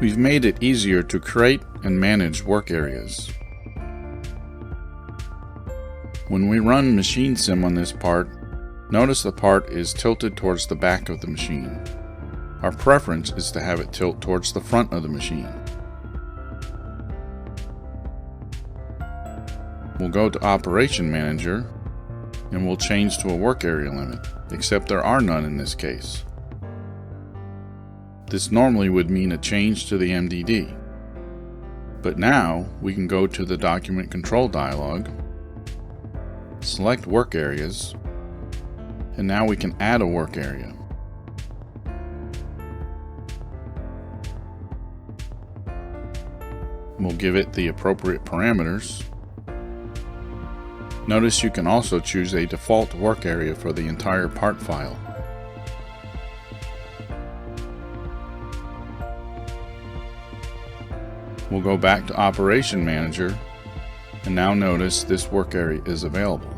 We've made it easier to create and manage work areas. When we run machine sim on this part, notice the part is tilted towards the back of the machine. Our preference is to have it tilt towards the front of the machine. We'll go to Operation Manager and we'll change to a work area limit, except there are none in this case. This normally would mean a change to the MDD. But now we can go to the Document Control Dialog, select Work Areas, and now we can add a work area. We'll give it the appropriate parameters. Notice you can also choose a default work area for the entire part file. We'll go back to Operation Manager, and now notice this work area is available.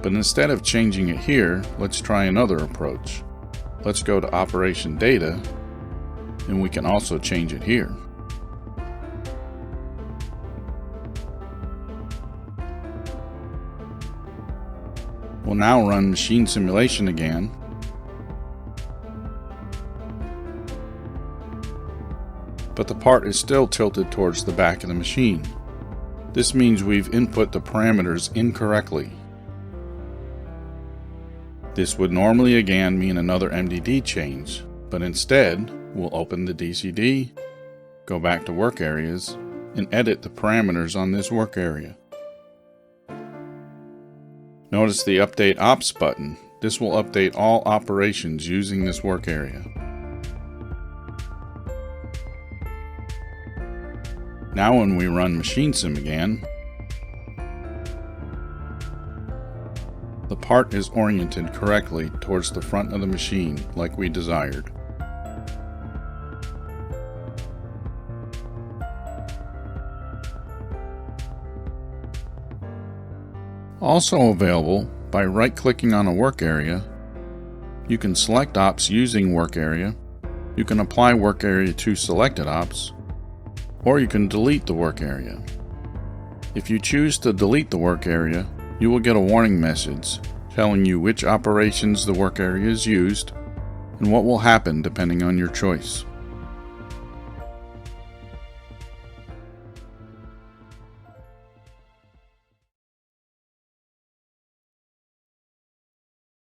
But instead of changing it here, let's try another approach. Let's go to Operation Data, and we can also change it here. We'll now run machine simulation again. But the part is still tilted towards the back of the machine. This means we've input the parameters incorrectly. This would normally again mean another MDD change, but instead we'll open the DCD, go back to work areas, and edit the parameters on this work area. Notice the Update Ops button. This will update all operations using this work area. Now when we run machine sim again, the part is oriented correctly towards the front of the machine like we desired. Also available, by right-clicking on a work area, you can select ops using work area, you can apply work area to selected ops, or you can delete the work area. If you choose to delete the work area, you will get a warning message telling you which operations the work area is used and what will happen depending on your choice.